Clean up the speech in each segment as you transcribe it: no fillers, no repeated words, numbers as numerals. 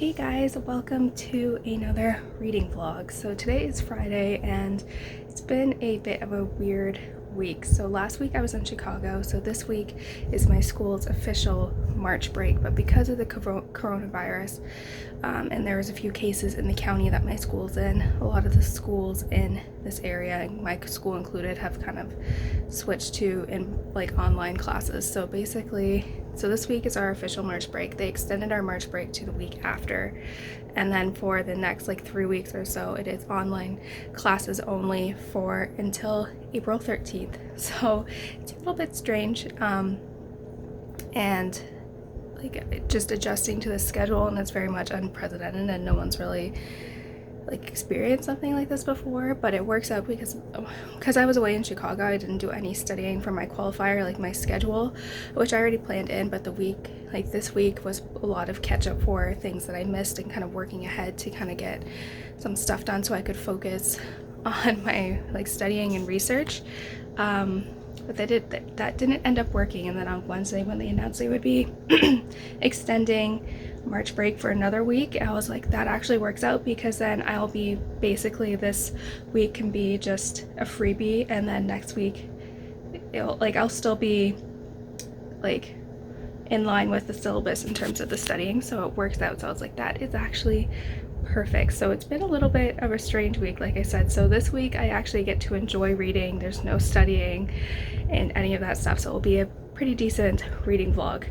Hey guys, welcome to another reading vlog. So today is Friday and it's been a bit of a weird week. So last week I was in Chicago, so this week is my school's official March break, but because of the coronavirus and there was a few cases in the county that my school's in, a lot of the schools in this area, my school included, have kind of switched to online classes. So this week is our official March break. They extended our March break to the week after, and then for the next 3 weeks or so it is online classes only for until April 13th. So it's a little bit strange and just adjusting to the schedule, and it's very much unprecedented and no one's really experienced something like this before, but it works out because I was away in Chicago. I didn't do any studying for my qualifier, my schedule, which I already planned in, but this week was a lot of catch up for things that I missed and kind of working ahead to kind of get some stuff done so I could focus on my studying and research. But that didn't end up working, and then on Wednesday when they announced they would be extending March break for another week, I was like, that actually works out, because then I'll be basically, this week can be just a freebie, and then next week I'll still be in line with the syllabus in terms of the studying, so it works out. So I was like, that is actually perfect. So it's been a little bit of a strange week, like I said. So this week I actually get to enjoy reading. There's no studying and any of that stuff, so it'll be a pretty decent reading vlog,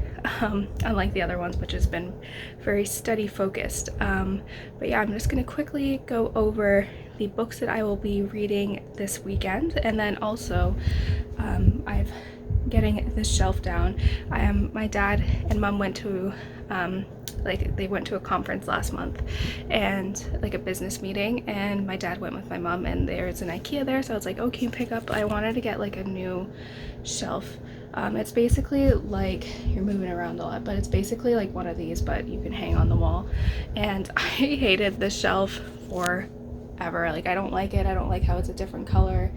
unlike the other ones, which has been very study focused. But yeah, I'm just gonna quickly go over the books that I will be reading this weekend, and then also I've getting this shelf down. My dad and mom went to they went to a conference last month, and a business meeting, and my dad went with my mom, and there's an IKEA there, so I was like, oh, can you pick up, I wanted to get a new shelf. It's basically you're moving around a lot, but it's basically one of these, but you can hang on the wall, and I hated this shelf forever. I don't like it. I don't like how it's a different color,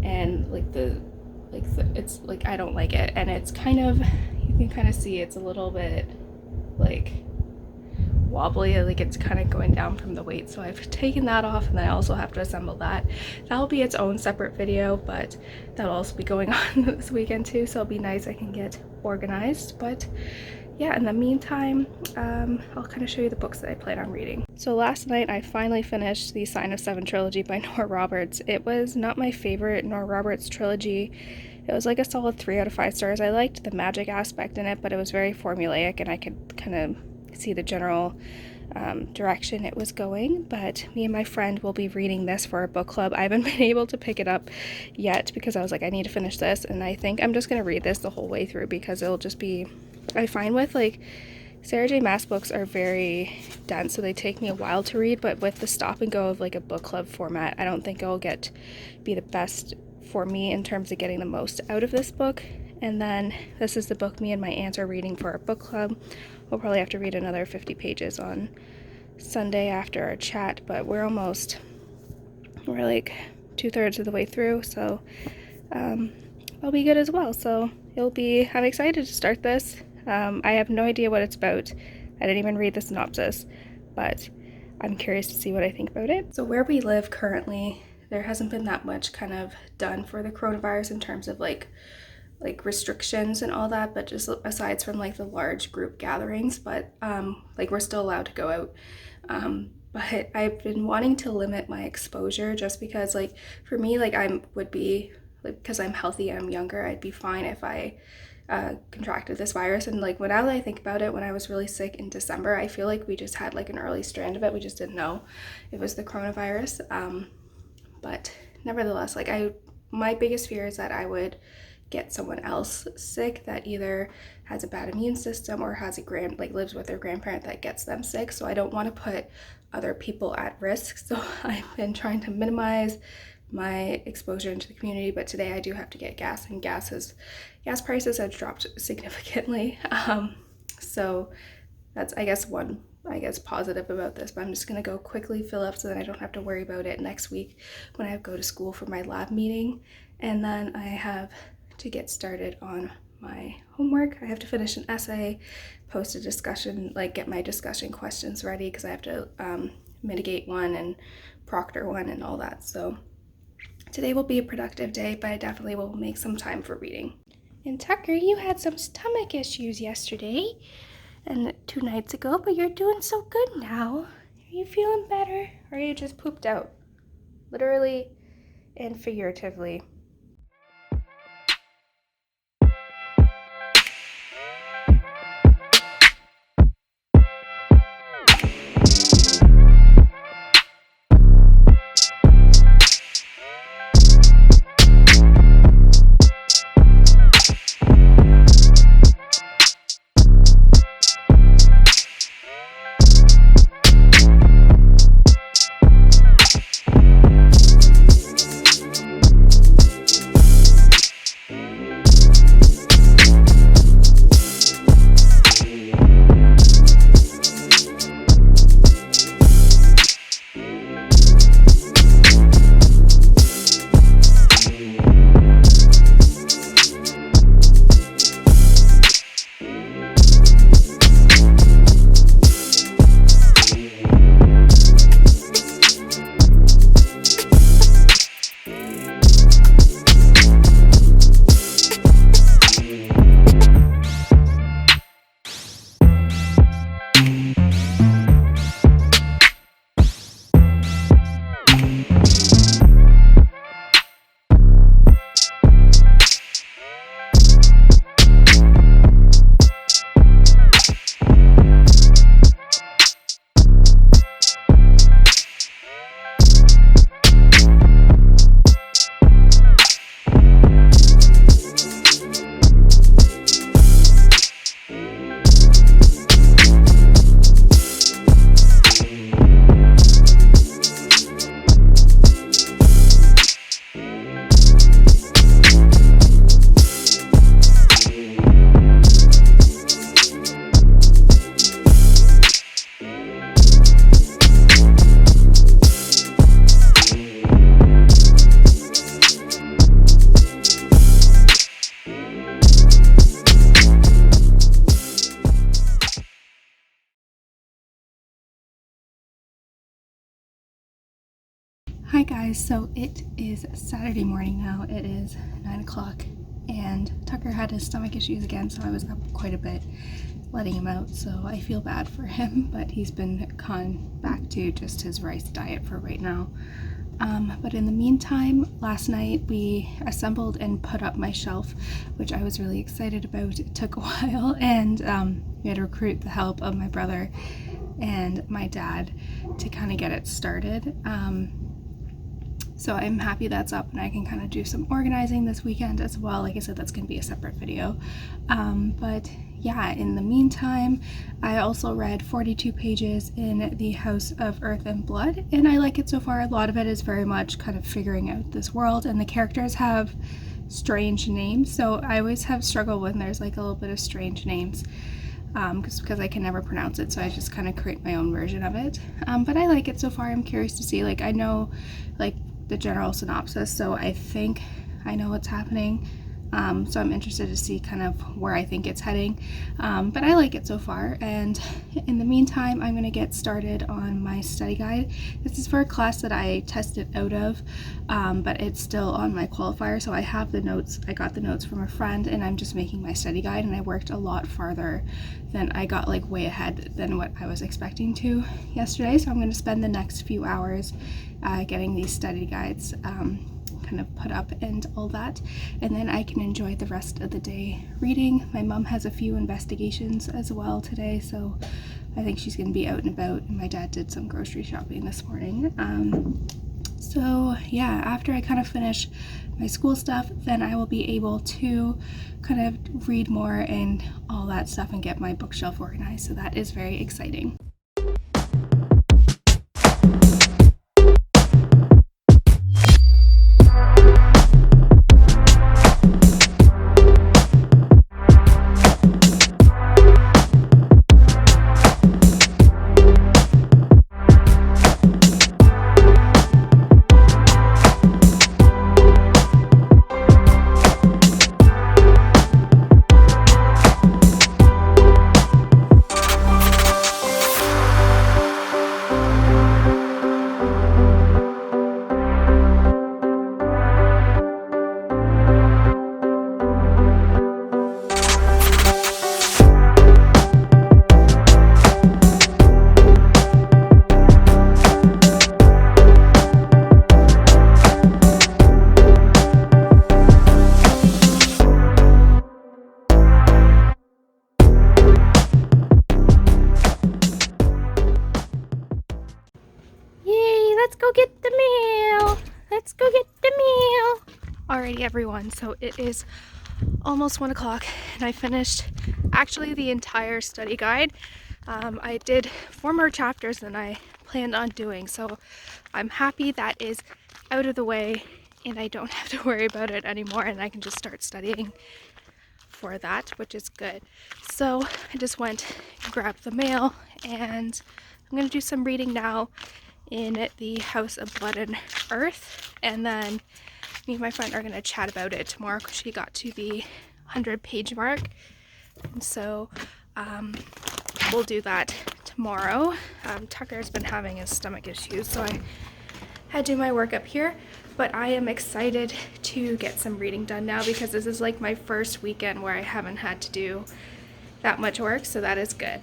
and it's I don't like it, and it's kind of, you can kind of see it's a little bit wobbly, it's kind of going down from the weight, so I've taken that off, and then I also have to assemble that. That'll be its own separate video, but that'll also be going on this weekend too, so it'll be nice. I can get organized. But yeah, in the meantime, I'll kind of show you the books that I plan on reading. So last night I finally finished the Sign of Seven trilogy by Nora Roberts. It was not my favorite Nora Roberts trilogy. It was a solid 3 out of 5 stars. I liked the magic aspect in it, but it was very formulaic, and I could kind of see the general direction it was going. But me and my friend will be reading this for our book club. I haven't been able to pick it up yet because I was like, I need to finish this, and I think I'm just going to read this the whole way through, because it'll just be, I find with Sarah J Maas books are very dense, so they take me a while to read, but with the stop and go of a book club format, I don't think it'll be the best for me in terms of getting the most out of this book. And then this is the book me and my aunt are reading for our book club. We'll probably have to read another 50 pages on Sunday after our chat, but we're 2/3 of the way through, so I'll be good as well. So I'm excited to start this. I have no idea what it's about. I didn't even read the synopsis, but I'm curious to see what I think about it. So where we live currently, there hasn't been that much kind of done for the coronavirus in terms of restrictions and all that, but just aside from the large group gatherings, but we're still allowed to go out. But I've been wanting to limit my exposure, just because for me, I would be because I'm healthy and I'm younger, I'd be fine if I contracted this virus. And now that I think about it, when I was really sick in December, I feel we just had an early strand of it. We just didn't know it was the coronavirus. But nevertheless, my biggest fear is that I would get someone else sick that either has a bad immune system or has lives with their grandparent that gets them sick. So I don't want to put other people at risk. So I've been trying to minimize my exposure into the community, but today I do have to get gas, and gas prices have dropped significantly. So that's one positive about this, but I'm just gonna go quickly fill up so that I don't have to worry about it next week when I go to school for my lab meeting. And then I have to get started on my homework. I have to finish an essay, post a discussion, like get my discussion questions ready because I have to mitigate one and proctor one and all that. So today will be a productive day, but I definitely will make some time for reading. And Tucker, you had some stomach issues yesterday and 2 nights ago, but you're doing so good now. Are you feeling better? Or are you just pooped out? Literally and figuratively. Hi guys, so it is Saturday morning now. It is 9 o'clock and Tucker had his stomach issues again, so I was up quite a bit letting him out, so I feel bad for him, but he's been gone back to just his rice diet for right now. But in the meantime, last night we assembled and put up my shelf, which I was really excited about. It took a while, and we had to recruit the help of my brother and my dad to kind of get it started. So I'm happy that's up and I can kind of do some organizing this weekend as well. Like I said, that's going to be a separate video. But yeah, in the meantime, I also read 42 pages in The House of Earth and Blood, and I like it so far. A lot of it is very much kind of figuring out this world, and the characters have strange names. So I always have struggled when there's like a little bit of strange names. Because I can never pronounce it, so I just kind of create my own version of it. But I like it so far. I'm curious to see, like, I know like the general synopsis, so I think I know what's happening. So I'm interested to see kind of where I think it's heading. But I like it so far, and in the meantime, I'm going to get started on my study guide. This is for a class that I tested out of, but it's still on my qualifier, so I have the notes. I got the notes from a friend, and I'm just making my study guide, and I worked a lot farther than I got, like way ahead than what I was expecting to yesterday. So I'm going to spend the next few hours getting these study guides kind of put up and all that, and then I can enjoy the rest of the day reading. My mom has a few investigations as well today, so I think she's going to be out and about, and my dad did some grocery shopping this morning. So yeah, after I kind of finish my school stuff, then I will be able to kind of read more and all that stuff and get my bookshelf organized, so that is very exciting. let's go get the mail. Let's go get the mail. Alrighty, everyone. So it is almost 1 o'clock, and I finished actually the entire study guide. I did 4 more chapters than I planned on doing, so I'm happy that is out of the way and I don't have to worry about it anymore, and I can just start studying for that, which is good. So I just went and grabbed the mail, and I'm going to do some reading now in the House of Blood and Earth, and then me and my friend are going to chat about it tomorrow because she got to the 100-page mark, and so we'll do that tomorrow. Tucker's been having his stomach issues, so I had to do my work up here, but I am excited to get some reading done now because this is like my first weekend where I haven't had to do that much work, so that is good.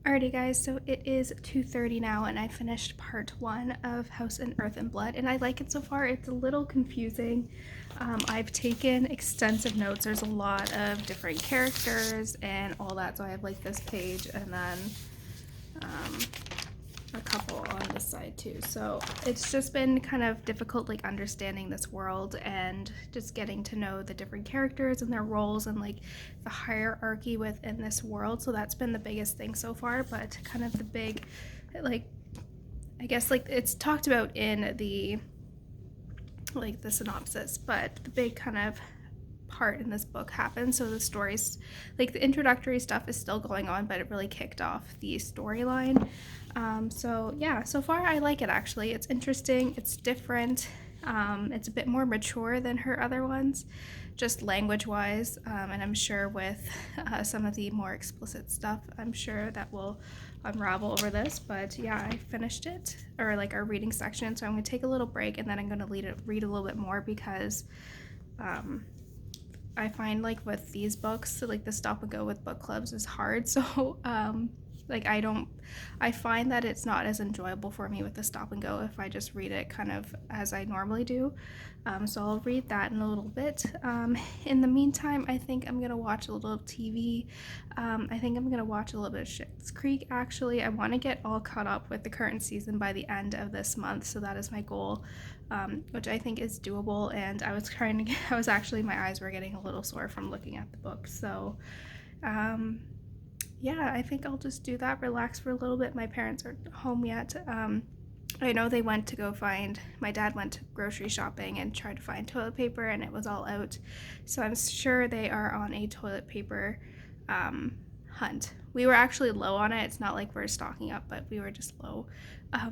Alrighty guys, so it is 2:30 now, and I finished part 1 of House and Earth and Blood, and I like it so far. It's a little confusing. I've taken extensive notes. There's a lot of different characters and all that, so I have like this page and then a couple on this side too. So it's just been kind of difficult like understanding this world and just getting to know the different characters and their roles and like the hierarchy within this world. So that's been the biggest thing so far, but kind of the big, like, I guess like it's talked about in the like the synopsis, but the big kind of part in this book happens. So the stories, like the introductory stuff is still going on, but it really kicked off the storyline. So yeah, so far I like it actually. It's interesting, it's different, it's a bit more mature than her other ones, just language wise, and I'm sure with some of the more explicit stuff, I'm sure that will unravel over this. But yeah, I finished it, or like our reading section, so I'm going to take a little break and then I'm going to read a little bit more because I find like with these books, like the stop and go with book clubs is hard. So like I find that it's not as enjoyable for me with the stop and go if I just read it kind of as I normally do. So I'll read that in a little bit. In the meantime, I think I'm gonna watch a little TV. I think I'm gonna watch a little bit of Schitt's Creek actually. I want to get all caught up with the current season by the end of this month, so that is my goal, which I think is doable. And I was actually, my eyes were getting a little sore from looking at the book, so yeah, I think I'll just do that, relax for a little bit. My parents aren't home yet. I know they went to go find, my dad went to grocery shopping and tried to find toilet paper and it was all out. So I'm sure they are on a toilet paper hunt. We were actually low on it. It's not like we're stocking up, but we were just low.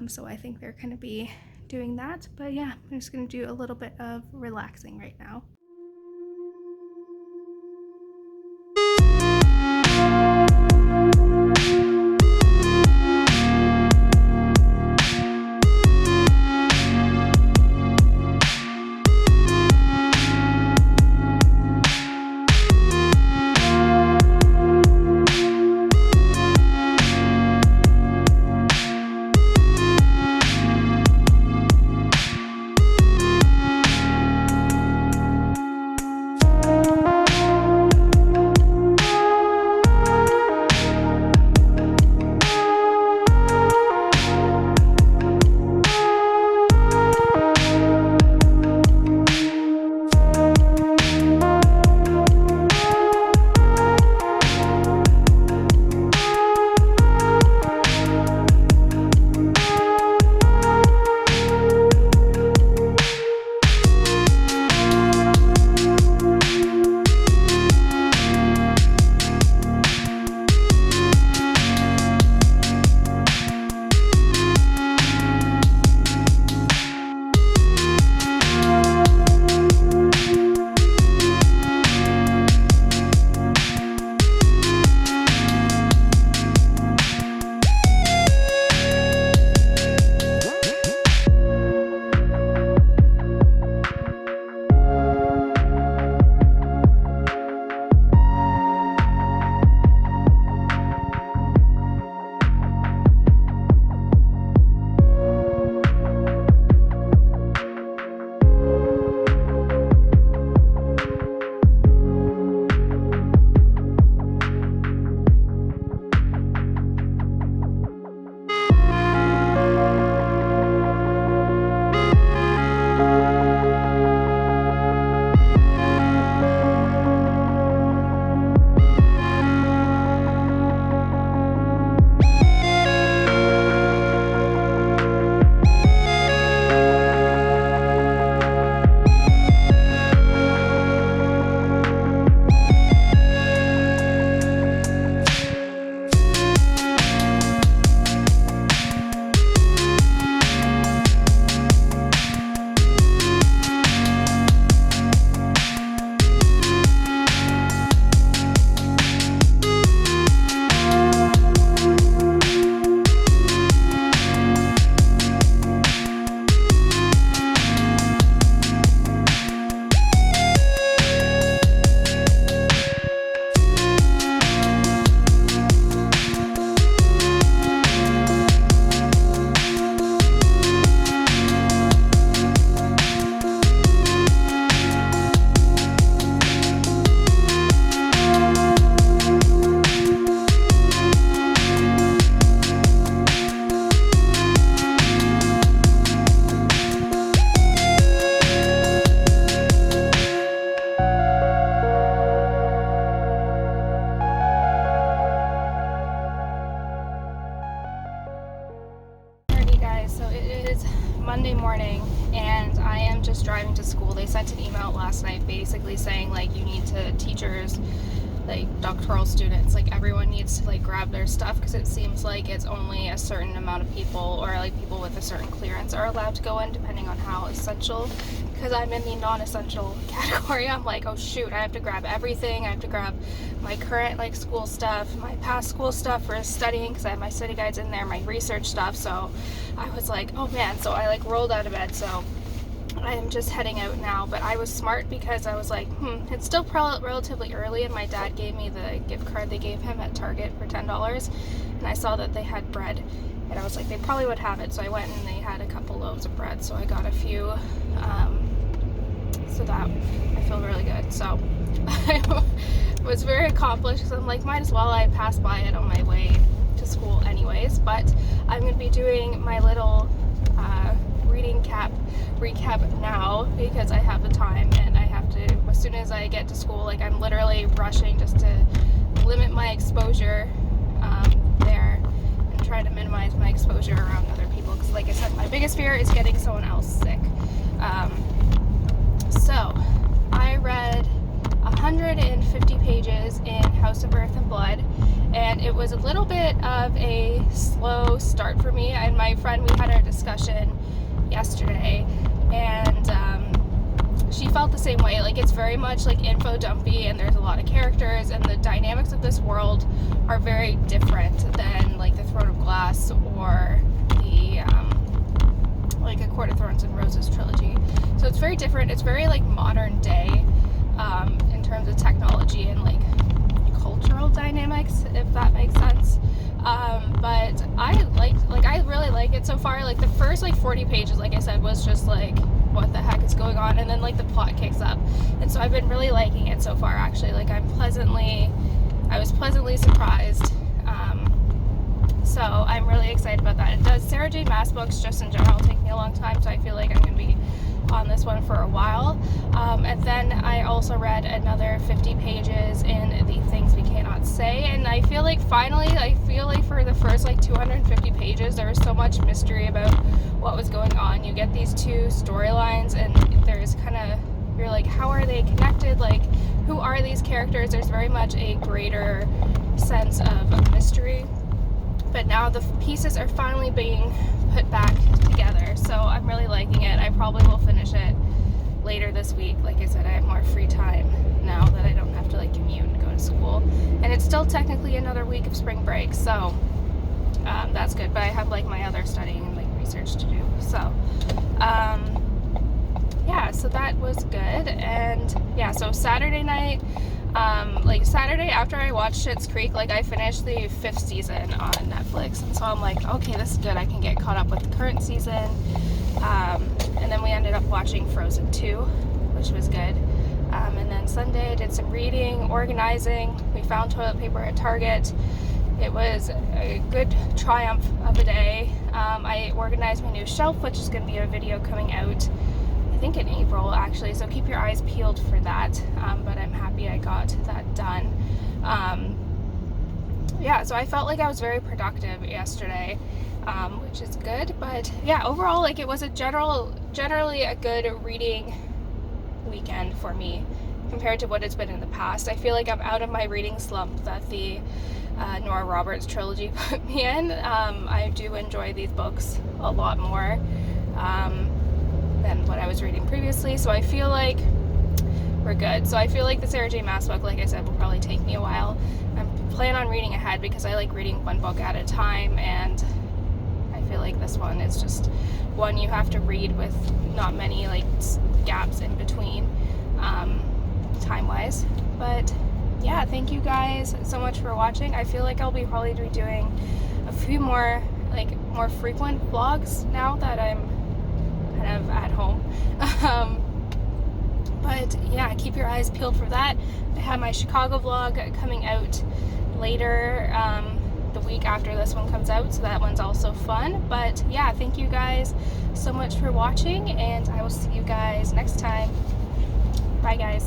So I think they're going to be doing that. But yeah, I'm just going to do a little bit of relaxing right now. just driving to school. They sent an email last night basically saying like you need to, teachers, like doctoral students, like everyone needs to like grab their stuff, because it seems like it's only a certain amount of people, or like people with a certain clearance, are allowed to go in, depending on how essential. Because I'm in the non-essential category, I'm like, oh shoot, I have to grab everything. I have to grab my current like school stuff, my past school stuff for studying, because I have my study guides in there, my research stuff. So I was like, oh man. So I like rolled out of bed. So I am just heading out now, but I was smart because I was like, it's still relatively early, and my dad gave me the gift card they gave him at Target for $10, and I saw that they had bread, and I was like, they probably would have it. So I went and they had a couple loaves of bread, so I got a few, so that I feel really good. So I was very accomplished, because I'm like, might as well, I passed by it on my way to school anyways. But I'm going to be doing my little reading recap now, because I have the time, and I have to, as soon as I get to school, like I'm literally rushing just to limit my exposure there, and try to minimize my exposure around other people, because like I said, my biggest fear is getting someone else sick. So I read 150 pages in House of Earth and Blood, and it was a little bit of a slow start for me. And my friend, we had our discussion yesterday, and she felt the same way. Like, it's very much like info dumpy, and there's a lot of characters, and the dynamics of this world are very different than like the Throne of Glass or the like A Court of Thorns and Roses trilogy. So it's very different. It's very like modern day in terms of technology and like cultural dynamics, if that makes sense. But I really like it so far. Like the first like 40 pages, like I said, was just like, what the heck is going on? And then like the plot kicks up, and so I've been really liking it so far, actually. Like I was pleasantly surprised. So I'm really excited about that. It does, Sarah J Maas books just in general take me a long time, so I feel like I'm going to be on this one for a while. And then I also read another 50 pages in The Things We Cannot Say, and I feel like finally, for the first like 250 pages, there was so much mystery about what was going on. You get these two storylines, and there's kind of, you're like, how are they connected? Like, who are these characters? There's very much a greater sense of mystery. But now the pieces are finally being put back together, so I'm really liking it. I probably will finish it later this week. Like I said, I have more free time now that I don't have to like commute and go to school, and it's still technically another week of spring break, so that's good. But I have like my other studying and like research to do, so yeah, so that was good. And yeah, so Saturday night, like Saturday after I watched Schitt's Creek, like I finished the 5th season on Netflix, and so I'm like, okay, this is good. I can get caught up with the current season. And then we ended up watching Frozen 2, which was good. And then Sunday I did some reading, organizing. We found toilet paper at Target. It was a good triumph of a day. I organized my new shelf, which is going to be a video coming out, I think in April actually, so keep your eyes peeled for that. But I'm happy I got that done. Yeah, so I felt like I was very productive yesterday, which is good. But yeah, overall, like, it was a generally a good reading weekend for me compared to what it's been in the past. I feel like I'm out of my reading slump that the Nora Roberts trilogy put me in. I do enjoy these books a lot more than what I was reading previously, so I feel like we're good. So I feel like the Sarah J Maas book, like I said, will probably take me a while. I plan on reading ahead because I like reading one book at a time, and I feel like this one is just one you have to read with not many like gaps in between, time-wise. But yeah, thank you guys so much for watching. I feel like I'll be probably doing a few more more frequent vlogs now that I'm kind of at home. But yeah, keep your eyes peeled for that. I have my Chicago vlog coming out later, the week after this one comes out, so that one's also fun. But yeah, thank you guys so much for watching, and I will see you guys next time. Bye guys.